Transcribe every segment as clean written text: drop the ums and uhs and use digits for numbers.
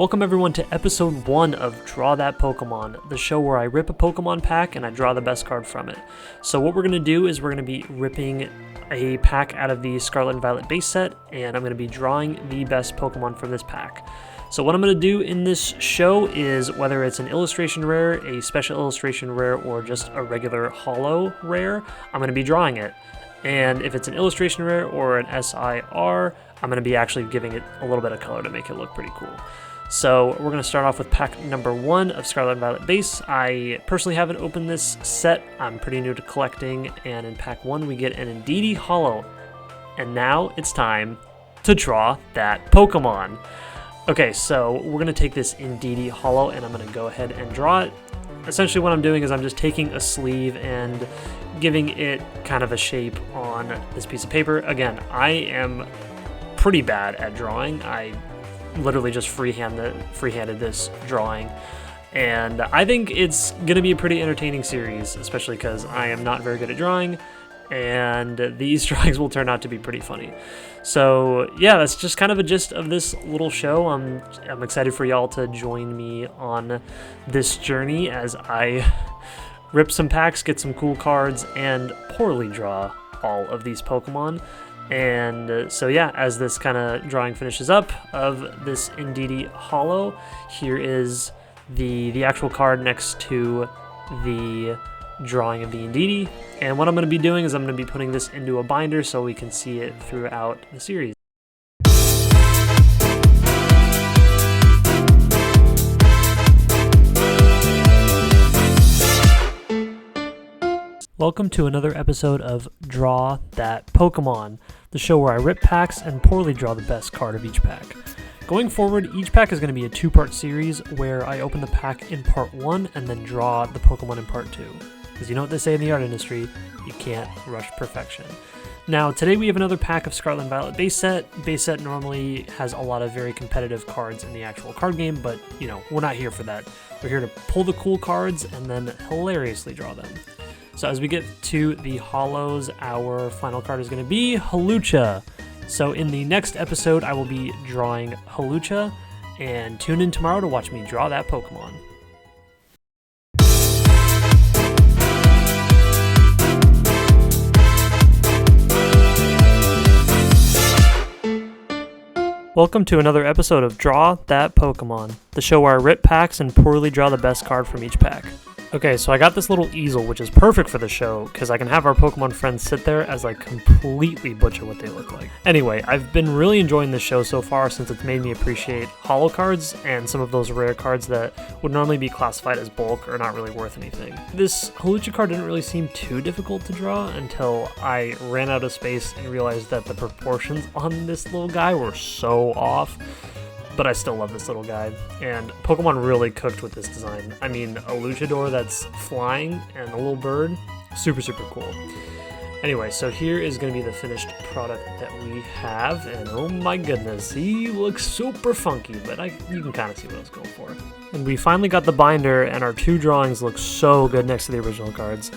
Welcome everyone to episode 1 of Draw That Pokémon, the show where I rip a Pokemon pack and I draw the best card from it. So what we're going to do is we're going to be ripping a pack out of the Scarlet Violet Base set, and I'm going to be drawing the best Pokemon from this pack. So what I'm going to do in this show is, whether it's an illustration rare, a special illustration rare, or just a regular holo rare, I'm going to be drawing it. And if it's an illustration rare or an SIR, I'm going to be actually giving it a little bit of color to make it look pretty cool. So we're going to start off with pack number 1 of Scarlet Violet Base. I personally haven't opened this set. I'm pretty new to collecting, and in pack 1 we get an Indeedee Holo. And now it's time to draw that Pokemon. Okay, so we're going to take this Indeedee Holo and I'm going to go ahead and draw it. Essentially what I'm doing is I'm just taking a sleeve and giving it kind of a shape on this piece of paper. Again, I am pretty bad at drawing. I literally just freehanded this drawing, and I think it's gonna be a pretty entertaining series, especially because I am not very good at drawing, and these drawings will turn out to be pretty funny. So yeah, that's just kind of a gist of this little show. I'm excited for y'all to join me on this journey as I rip some packs, get some cool cards, and poorly draw all of these Pokemon. And so yeah, as this kind of drawing finishes up of this Indeedee Holo, here is the actual card next to the drawing of the Indeedee. And what I'm going to be doing is I'm going to be putting this into a binder so we can see it throughout the series. Welcome to another episode of Draw That Pokémon, the show where I rip packs and poorly draw the best card of each pack. Going forward, each pack is going to be a 2-part series where I open the pack in part 1 and then draw the Pokemon in part 2. Because you know what they say in the art industry, you can't rush perfection. Now, today we have another pack of Scarlet Violet Base set. Base set normally has a lot of very competitive cards in the actual card game, but, you know, we're not here for that. We're here to pull the cool cards and then hilariously draw them. So as we get to the holos, our final card is going to be Hawlucha. So in the next episode, I will be drawing Hawlucha, and tune in tomorrow to watch me draw that Pokemon. Welcome to another episode of Draw That Pokemon, the show where I rip packs and poorly draw the best card from each pack. Okay, so I got this little easel, which is perfect for the show, because I can have our Pokemon friends sit there as I completely butcher what they look like. Anyway, I've been really enjoying this show so far since it's made me appreciate holo cards and some of those rare cards that would normally be classified as bulk or not really worth anything. This Hawlucha card didn't really seem too difficult to draw until I ran out of space and realized that the proportions on this little guy were so off. But I still love this little guy, and Pokemon really cooked with this design. I mean, a Luchador that's flying and a little bird, super cool. Anyway, so here is going to be the finished product that we have, and oh my goodness, he looks super funky, but you can kind of see what I was going for. And we finally got the binder, and our 2 drawings look so good next to the original cards.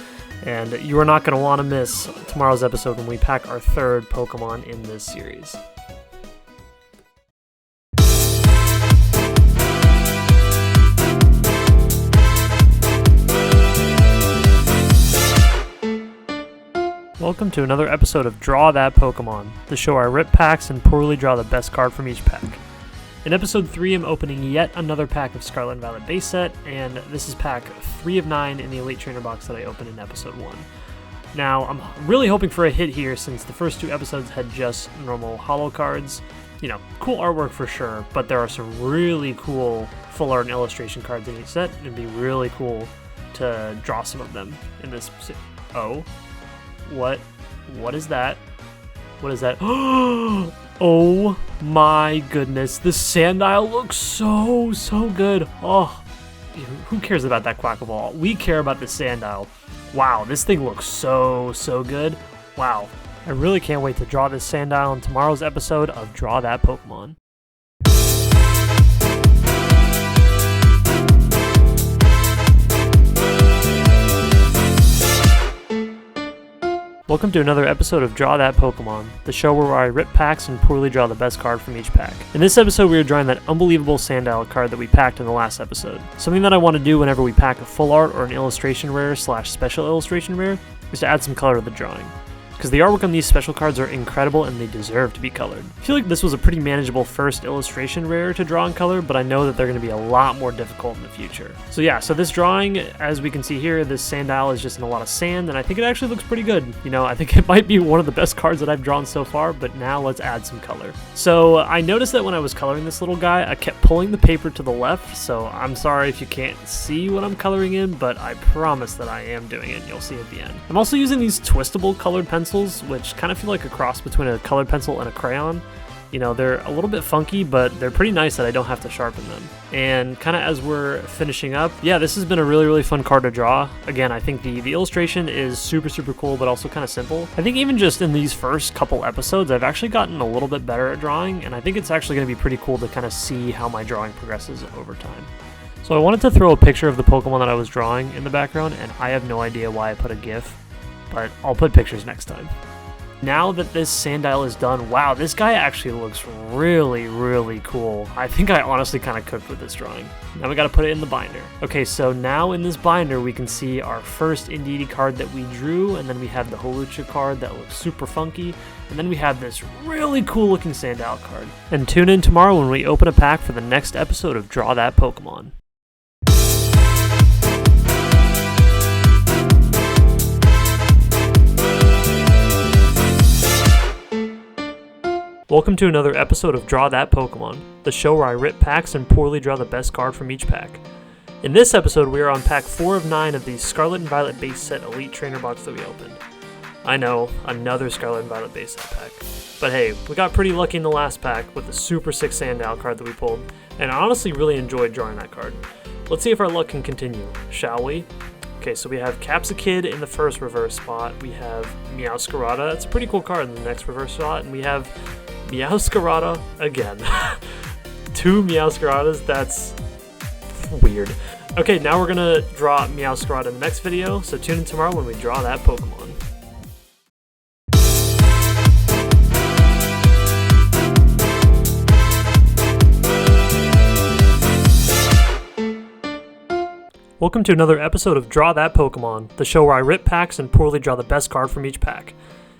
And you are not going to want to miss tomorrow's episode when we pack our 3rd Pokemon in this series. Welcome to another episode of Draw That Pokémon, the show where I rip packs and poorly draw the best card from each pack. In episode 3, I'm opening yet another pack of Scarlet Violet Base set, and this is pack 3 of 9 in the Elite Trainer box that I opened in episode 1. Now, I'm really hoping for a hit here since the first 2 episodes had just normal holo cards. You know, cool artwork for sure, but there are some really cool full art and illustration cards in each set. It'd be really cool to draw some of them in this. Oh. What is that? What is that? Oh my goodness, the Sandile looks so good. Oh, who cares about that Quackaball? We care about the Sandile. Wow, this thing looks so good. Wow, I really can't wait to draw this Sandile in tomorrow's episode of Draw That Pokemon. Welcome to another episode of Draw That Pokémon, the show where I rip packs and poorly draw the best card from each pack. In this episode, we are drawing that unbelievable Sandile card that we packed in the last episode. Something that I want to do whenever we pack a full art or an illustration rare / special illustration rare is to add some color to the drawing. Because the artwork on these special cards are incredible and they deserve to be colored. I feel like this was a pretty manageable first illustration rare to draw in color, but I know that they're going to be a lot more difficult in the future. So this drawing, as we can see here, this Sandile is just in a lot of sand, and I think it actually looks pretty good. You know, I think it might be one of the best cards that I've drawn so far, but now let's add some color. So I noticed that when I was coloring this little guy, I kept pulling the paper to the left, so I'm sorry if you can't see what I'm coloring in, but I promise that I am doing it, and you'll see at the end. I'm also using these twistable colored pencils, which kind of feel like a cross between a colored pencil and a crayon. You know, they're a little bit funky, but they're pretty nice that I don't have to sharpen them. And kind of as we're finishing up, this has been a really fun card to draw. Again, I think the illustration is super cool, but also kind of simple. I think even just in these first couple episodes, I've actually gotten a little bit better at drawing, and I think it's actually going to be pretty cool to kind of see how my drawing progresses over time. So I wanted to throw a picture of the Pokemon that I was drawing in the background, and I have no idea why I put a GIF, but I'll put pictures next time. Now that this Sandile is done, wow, this guy actually looks really cool. I think I honestly kind of cooked with this drawing. Now we gotta put it in the binder. Okay, so now in this binder we can see our first Indeedee card that we drew, and then we have the Hawlucha card that looks super funky, and then we have this really cool looking Sandile card. And tune in tomorrow when we open a pack for the next episode of Draw That Pokémon. Welcome to another episode of Draw That Pokémon, the show where I rip packs and poorly draw the best card from each pack. In this episode, we are on pack 4 of 9 of the Scarlet and Violet Base Set Elite Trainer box that we opened. I know, another Scarlet and Violet Base Set pack. But hey, we got pretty lucky in the last pack with the super sick Sandile card that we pulled, and I honestly really enjoyed drawing that card. Let's see if our luck can continue, shall we? Okay, so we have Capsakid in the first reverse spot, we have Meowscarada, that's a pretty cool card in the next reverse spot, and we have Meowscarada again. 2 Meowscaradas, that's weird. Okay, now we're gonna draw Meowscarada in the next video, so tune in tomorrow when we draw that Pokemon. Welcome to another episode of Draw That Pokémon, the show where I rip packs and poorly draw the best card from each pack.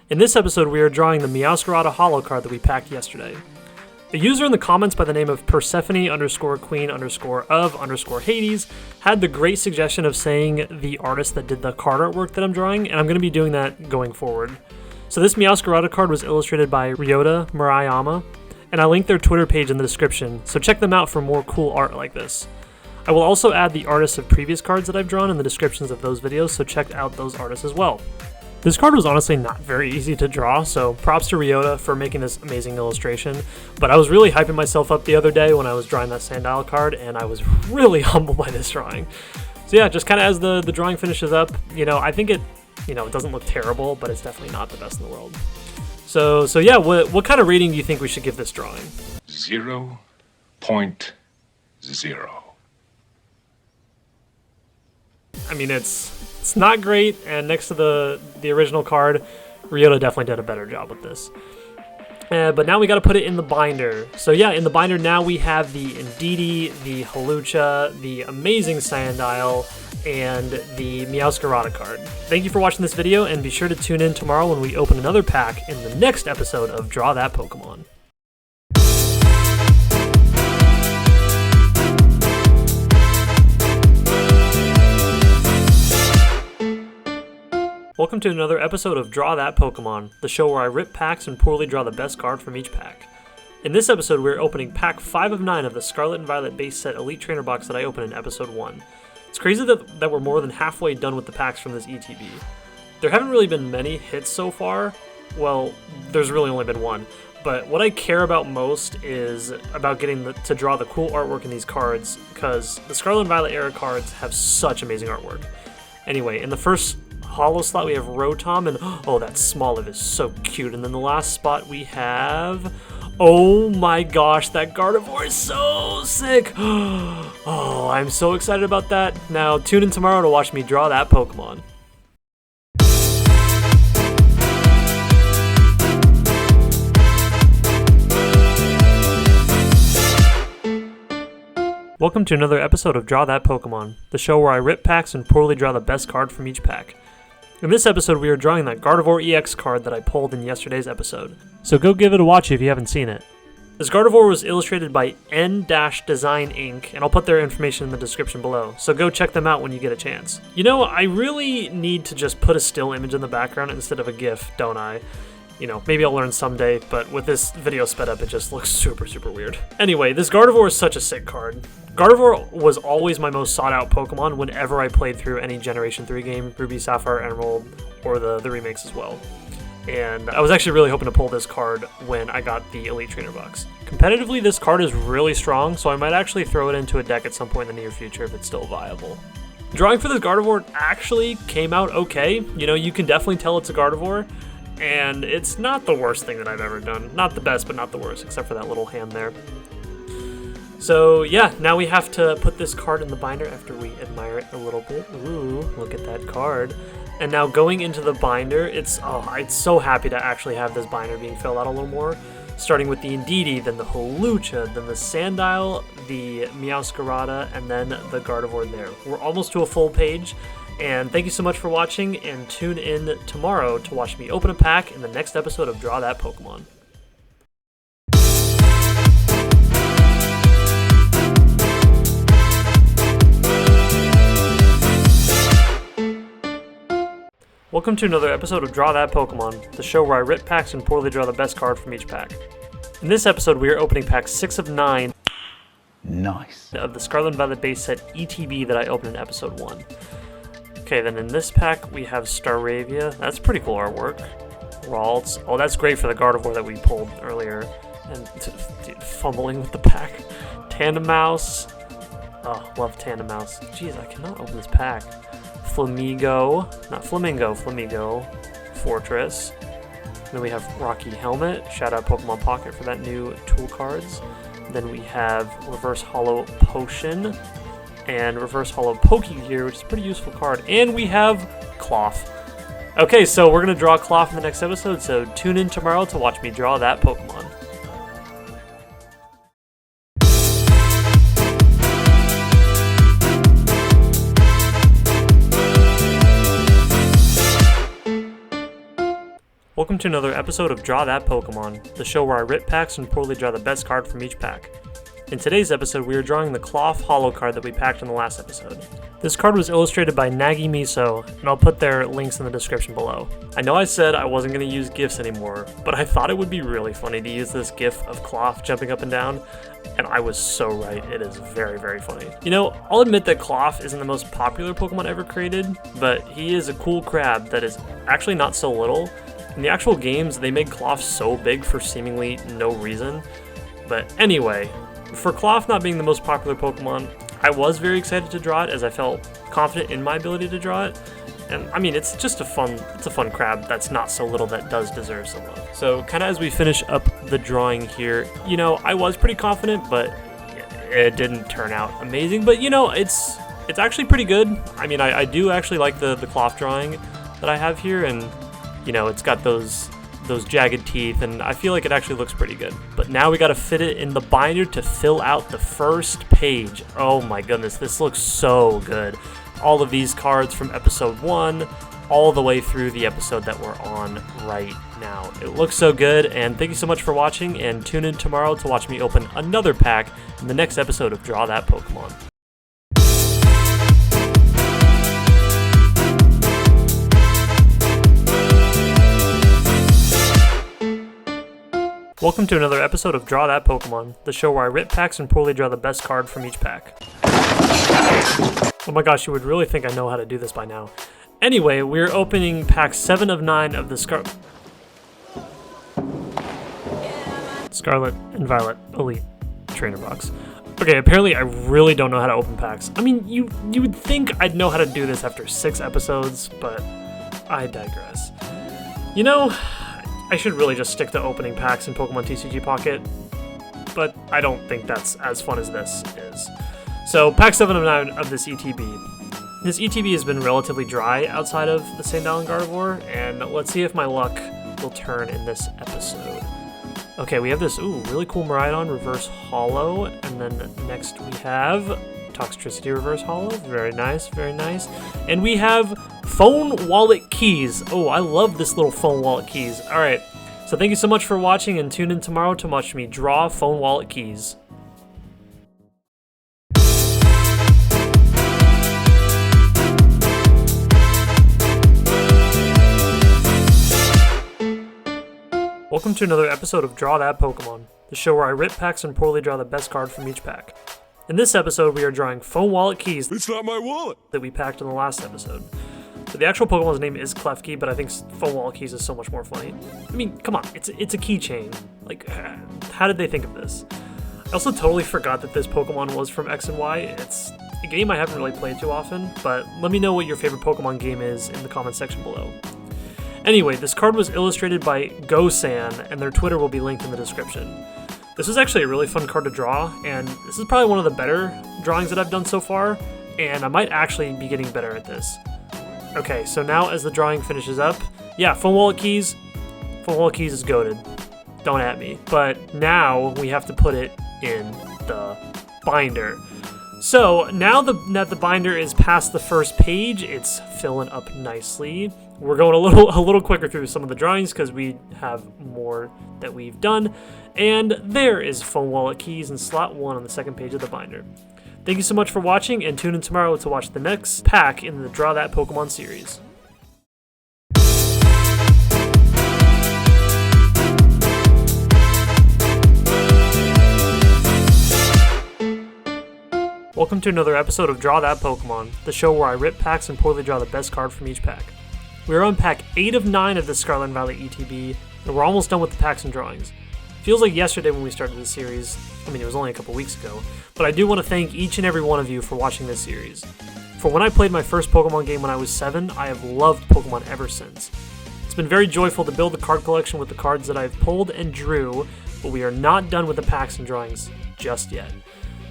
In this episode, we are drawing the Meowscarada Holo card that we packed yesterday. A user in the comments by the name of Persephone_Queen_of_Hades had the great suggestion of saying the artist that did the card artwork that I'm drawing, and I'm going to be doing that going forward. So this Meowscarada card was illustrated by Ryota Murayama, and I linked their Twitter page in the description, so check them out for more cool art like this. I will also add the artists of previous cards that I've drawn in the descriptions of those videos, so check out those artists as well. This card was honestly not very easy to draw, so props to Ryota for making this amazing illustration, but I was really hyping myself up the other day when I was drawing that Sandile card, and I was really humbled by this drawing. So yeah, just kind of as the drawing finishes up, I think it doesn't look terrible, but it's definitely not the best in the world. So yeah, what kind of rating do you think we should give this drawing? 0.0. I mean, it's not great, and next to the original card, Ryota definitely did a better job with this. But now we got to put it in the binder. So yeah, in the binder now we have the Indeedee, the Hawlucha, the amazing Sandile, and the Meowscarada card. Thank you for watching this video, and be sure to tune in tomorrow when we open another pack in the next episode of Draw That Pokémon. Welcome to another episode of Draw That Pokémon, the show where I rip packs and poorly draw the best card from each pack. In this episode, we're opening pack 5 of 9 of the Scarlet and Violet Base Set Elite Trainer box that I opened in episode 1. It's crazy that we're more than halfway done with the packs from this ETB. There haven't really been many hits so far. Well, there's really only been one. But what I care about most is about getting to draw the cool artwork in these cards, because the Scarlet and Violet era cards have such amazing artwork. Anyway, in the first holo slot we have Rotom, and oh, that Smoliv is so cute. And then the last spot we have, oh my gosh, that Gardevoir is so sick. Oh, I'm so excited about that. Now tune in tomorrow to watch me draw that Pokemon. Welcome to another episode of Draw That Pokémon, the show where I rip packs and poorly draw the best card from each pack. In this episode, we are drawing that Gardevoir EX card that I pulled in yesterday's episode, so go give it a watch if you haven't seen it. This Gardevoir was illustrated by N-Design Inc., and I'll put their information in the description below, so go check them out when you get a chance. You know, I really need to just put a still image in the background instead of a GIF, don't I? You know, maybe I'll learn someday, but with this video sped up, it just looks super weird. Anyway, this Gardevoir is such a sick card. Gardevoir was always my most sought out Pokemon whenever I played through any Generation 3 game, Ruby, Sapphire, Emerald, or the remakes as well. And I was actually really hoping to pull this card when I got the Elite Trainer box. Competitively, this card is really strong, so I might actually throw it into a deck at some point in the near future if it's still viable. Drawing for this Gardevoir actually came out okay. You know, you can definitely tell it's a Gardevoir. And it's not the worst thing that I've ever done. Not the best, but not the worst, except for that little hand there. So yeah, now we have to put this card in the binder after we admire it a little bit. Ooh, look at that card. And now going into the binder, I'm so happy to actually have this binder being filled out a little more. Starting with the Indeedee, then the Hawlucha, then the Sandile, the Meowscarada, and then the Gardevoir there. We're almost to a full page. And thank you so much for watching, and tune in tomorrow to watch me open a pack in the next episode of Draw That Pokémon. Welcome to another episode of Draw That Pokémon, the show where I rip packs and poorly draw the best card from each pack. In this episode, we are opening pack 6 of 9 nice. Of the Scarlet Violet Base set ETB that I opened in episode 1. Okay, then in this pack, we have Staravia. That's pretty cool artwork. Ralts. Oh, that's great for the Gardevoir that we pulled earlier. And dude, fumbling with the pack. Tandemaus. Oh, love Tandemaus. Jeez, I cannot open this pack. Flamigo. Not Flamingo. Flamigo. Fortress. And then we have Rocky Helmet. Shout out Pokemon Pocket for that new tool cards. Then we have Reverse Hollow Potion. And Reverse Hollow Pokegear, which is a pretty useful card. And we have Cloth. Okay, so we're going to draw Cloth in the next episode, so tune in tomorrow to watch me draw that Pokemon. Welcome to another episode of Draw That Pokemon, the show where I rip packs and poorly draw the best card from each pack. In today's episode, we are drawing the Cloth Holo card that we packed in the last episode. This card was illustrated by Nagi Miso, and I'll put their links in the description below. I know I said I wasn't going to use GIFs anymore, but I thought it would be really funny to use this GIF of Cloth jumping up and down, and I was so right. It is very funny. You know, I'll admit that Cloth isn't the most popular Pokemon ever created, but he is a cool crab that is actually not so little. In the actual games, they made Cloth so big for seemingly no reason. But anyway, for Cloth not being the most popular Pokemon, I was very excited to draw it as I felt confident in my ability to draw it. And I mean, it's a fun crab that's not so little that does deserve some love. So kind of as we finish up the drawing here, you know, I was pretty confident, but it didn't turn out amazing. But you know, it's actually pretty good. I mean, I do actually like the Cloth drawing that I have here, and you know, it's got those jagged teeth, and I feel like it actually looks pretty good. But now we gotta fit it in the binder to fill out the first page. Oh my goodness, this looks so good. All of these cards from episode 1 all the way through the episode that we're on right now. It looks so good, and thank you so much for watching, and tune in tomorrow to watch me open another pack in the next episode of Draw That Pokemon. Welcome to another episode of Draw That Pokemon, the show where I rip packs and poorly draw the best card from each pack. Oh my gosh, you would really think I know how to do this by now. Anyway, we're opening pack 7 of 9 of the Scarlet and Violet Elite Trainer box. Okay, apparently I really don't know how to open packs. I mean, you would think I'd know how to do this after 6 episodes, but I digress. You know, I should really just stick to opening packs in Pokemon TCG Pocket, but I don't think that's as fun as this is. So, pack 7 of 9 of this ETB. This ETB has been relatively dry outside of the Sandile and Gardevoir, and let's see if my luck will turn in this episode. Okay, we have this, really cool Miraidon reverse holo, and then next we have Toxtricity reverse holo. Very nice, very nice. And we have phone wallet keys. Oh, I love this little phone wallet keys. All right, so thank you so much for watching, and tune in tomorrow to watch me draw phone wallet keys. Welcome to another episode of Draw That Pokémon, the show where I rip packs and poorly draw the best card from each pack. In this episode, we are drawing phone wallet keys. It's not my wallet! That we packed in the last episode. So the actual Pokemon's name is Klefki, but I think phone wallet keys is so much more funny. I mean, come on, it's a keychain. Like, how did they think of this? I also totally forgot that this Pokemon was from X and Y. It's a game I haven't really played too often, but let me know what your favorite Pokemon game is in the comment section below. Anyway, this card was illustrated by Go-san, and their Twitter will be linked in the description. This was actually a really fun card to draw, and this is probably one of the better drawings that I've done so far, and I might actually be getting better at this. Okay, so now as the drawing finishes up, yeah, phone wallet keys is goated. Don't at me. But now we have to put it in the binder. So now that the binder is past the first page, it's filling up nicely. We're going a little quicker through some of the drawings because we have more that we've done. And there is phone wallet keys in slot 1 on the second page of the binder. Thank you so much for watching, and tune in tomorrow to watch the next pack in the Draw That Pokémon series. Welcome to another episode of Draw That Pokémon, the show where I rip packs and poorly draw the best card from each pack. We are on pack 8 of 9 of the Scarlet Violet ETB, and we're almost done with the packs and drawings. Feels like yesterday when we started this series. I mean, it was only a couple weeks ago, but I do want to thank each and every one of you for watching this series. For when I played my first Pokemon game when I was 7, I have loved Pokemon ever since. It's been very joyful to build the card collection with the cards that I've pulled and drew, but we are not done with the packs and drawings just yet.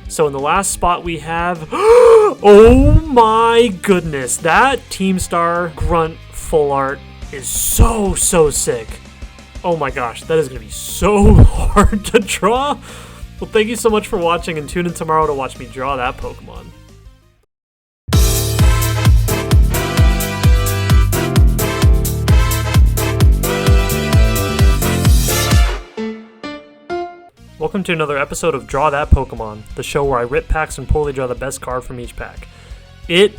So in the last spot we have, oh my goodness, that Team Star Grunt full art is so sick. Oh my gosh, that is going to be so hard to draw. Well, thank you so much for watching, and tune in tomorrow to watch me draw that Pokemon. Welcome to another episode of Draw That Pokémon, the show where I rip packs and poorly draw the best card from each pack. It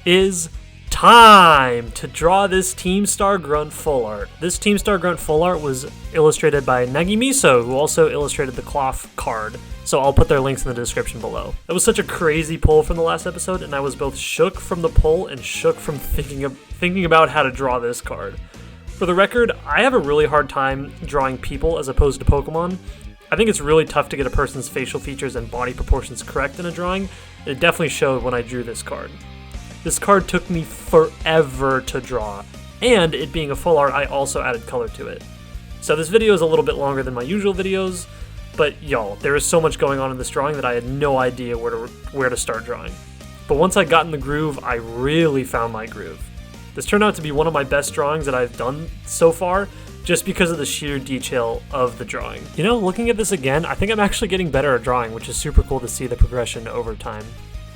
is time to draw this Team Star Grunt full art. This Team Star Grunt full art was illustrated by Nagimiso, who also illustrated the cloth card, so I'll put their links in the description below. That was such a crazy pull from the last episode, and I was both shook from the pull and shook from thinking about how to draw this card. For the record, I have a really hard time drawing people as opposed to Pokemon. I think it's really tough to get a person's facial features and body proportions correct in a drawing, and it definitely showed when I drew this card. This card took me forever to draw, and it being a full art, I also added color to it. So this video is a little bit longer than my usual videos, but y'all, there is so much going on in this drawing that I had no idea where to start drawing. But once I got in the groove, I really found my groove. This turned out to be one of my best drawings that I've done so far, just because of the sheer detail of the drawing. You know, looking at this again, I think I'm actually getting better at drawing, which is super cool to see the progression over time.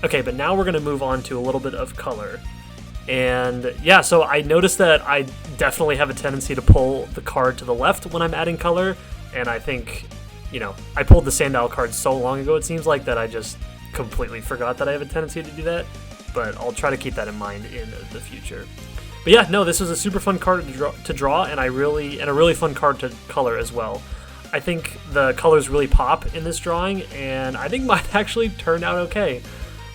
Okay, but now we're going to move on to a little bit of color. And yeah, so I noticed that I definitely have a tendency to pull the card to the left when I'm adding color, and I think, you know, I pulled the Sandile card so long ago, it seems like, that I just completely forgot that I have a tendency to do that, but I'll try to keep that in mind in the future. But yeah, no, this was a super fun card to draw, and a really fun card to color as well. I think the colors really pop in this drawing, and I think mine actually turned out okay.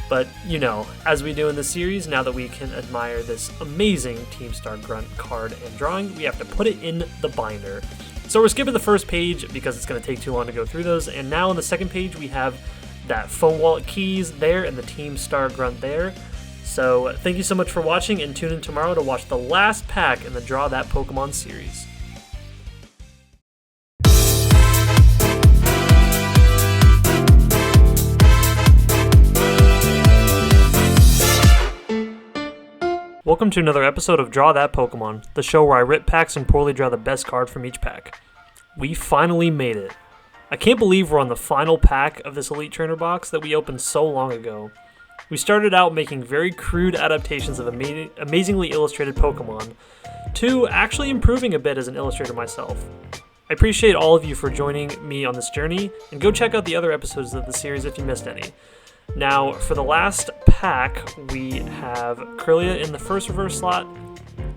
But, you know, as we do in the series, now that we can admire this amazing Team Star Grunt card and drawing, we have to put it in the binder. So we're skipping the first page because it's going to take too long to go through those, and now on the second page we have that phone wallet keys there and the Team Star Grunt there. So thank you so much for watching, and tune in tomorrow to watch the last pack in the Draw That Pokémon series. Welcome to another episode of Draw That Pokémon, the show where I rip packs and poorly draw the best card from each pack. We finally made it. I can't believe we're on the final pack of this Elite Trainer box that we opened so long ago. We started out making very crude adaptations of amazingly illustrated Pokemon, to actually improving a bit as an illustrator myself. I appreciate all of you for joining me on this journey, and go check out the other episodes of the series if you missed any. Now, for the last pack, we have Kirlia in the first reverse slot,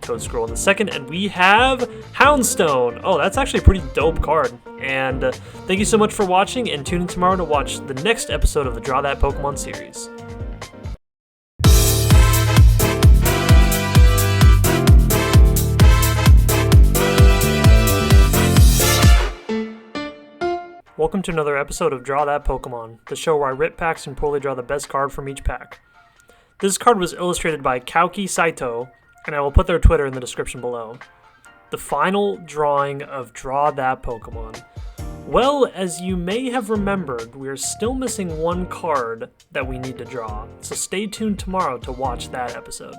Toadscroll in the second, and we have Houndstone. Oh, that's actually a pretty dope card. And thank you so much for watching, and tune in tomorrow to watch the next episode of the Draw That Pokémon series. Welcome to another episode of Draw That Pokémon, the show where I rip packs and poorly draw the best card from each pack. This card was illustrated by Kauki Saito, and I will put their Twitter in the description below. The final drawing of Draw That Pokémon. Well, as you may have remembered, we are still missing one card that we need to draw, so stay tuned tomorrow to watch that episode.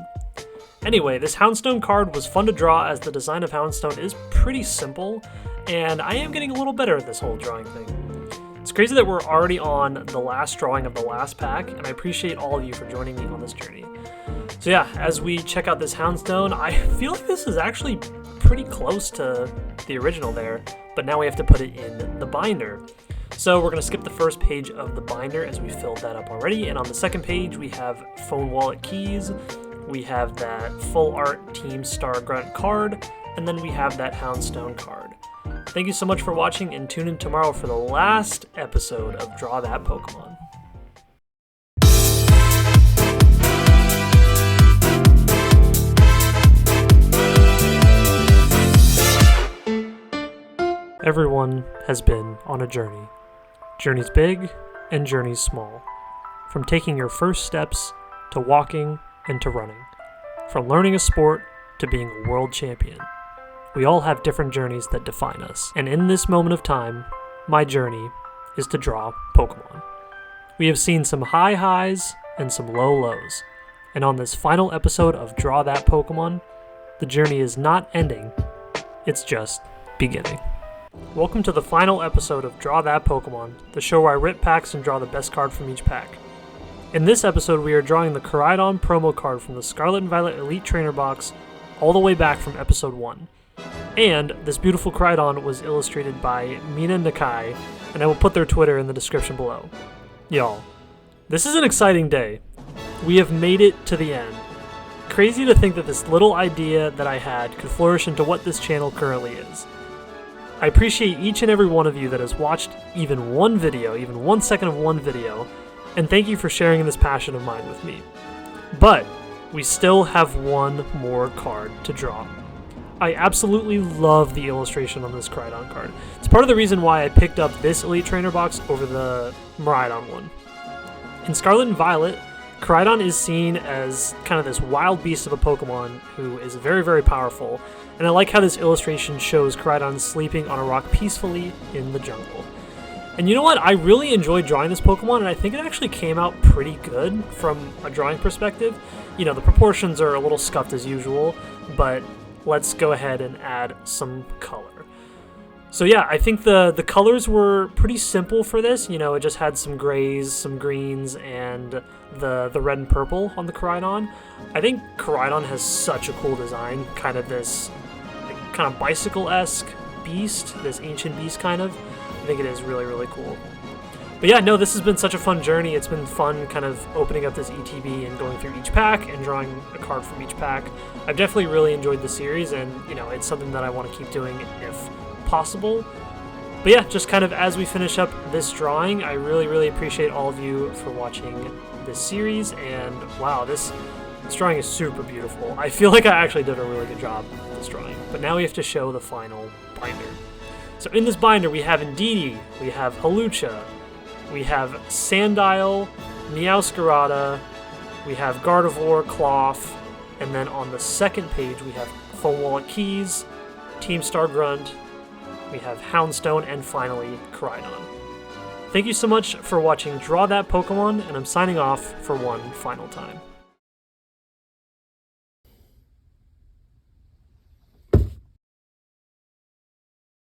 Anyway, this Houndstone card was fun to draw as the design of Houndstone is pretty simple, and I am getting a little better at this whole drawing thing. It's crazy that we're already on the last drawing of the last pack, and I appreciate all of you for joining me on this journey. So yeah, as we check out this Houndstone, I feel like this is actually pretty close to the original there, but now we have to put it in the binder. So we're going to skip the first page of the binder as we filled that up already, and on the second page we have phone wallet keys, we have that full art Team Star Grunt card, and then we have that Houndstone card. Thank you so much for watching, and tune in tomorrow for the last episode of Draw That Pokémon. Everyone has been on a journey. Journeys big and journeys small. From taking your first steps to walking and to running. From learning a sport to being a world champion. We all have different journeys that define us. And in this moment of time, my journey is to draw Pokemon. We have seen some high highs and some low lows. And on this final episode of Draw That Pokemon, the journey is not ending, it's just beginning. Welcome to the final episode of Draw That Pokémon, the show where I rip packs and draw the best card from each pack. In this episode, we are drawing the Koraidon promo card from the Scarlet Violet Elite Trainer box all the way back from episode 1. And this beautiful Koraidon was illustrated by Mina Nakai, and I will put their Twitter in the description below. Y'all, this is an exciting day. We have made it to the end. Crazy to think that this little idea that I had could flourish into what this channel currently is. I appreciate each and every one of you that has watched even one video, even 1 second of one video, and thank you for sharing this passion of mine with me. But we still have one more card to draw. I absolutely love the illustration on this Koraidon card. It's part of the reason why I picked up this Elite Trainer box over the Miraidon one. In Scarlet and Violet, Koraidon is seen as kind of this wild beast of a Pokemon who is very, very powerful, and I like how this illustration shows Koraidon sleeping on a rock peacefully in the jungle. And you know what? I really enjoyed drawing this Pokemon, and I think it actually came out pretty good from a drawing perspective. You know, the proportions are a little scuffed as usual, but let's go ahead and add some color. So yeah, I think the colors were pretty simple for this. You know, it just had some grays, some greens, and the red and purple on the Koraidon. I think Koraidon has such a cool design, kind of this kind of bicycle-esque beast, this ancient beast kind of. I think it is really, really cool. But yeah, no, this has been such a fun journey. It's been fun kind of opening up this ETB and going through each pack and drawing a card from each pack. I've definitely really enjoyed the series, and you know, it's something that I want to keep doing if possible. But yeah, just kind of as we finish up this drawing, I really, really appreciate all of you for watching this series, and wow, this drawing is super beautiful. I feel like I actually did a really good job with this drawing, but now we have to show the final binder. So in this binder, we have Indeedee, we have Hawlucha, we have Sandile, Meowscarada, we have Gardevoir, Cloth, and then on the second page, we have Phone Wallet Keys, Team Star Grunt, we have Houndstone, and finally, Koraidon. Thank you so much for watching Draw That Pokémon, and I'm signing off for one final time.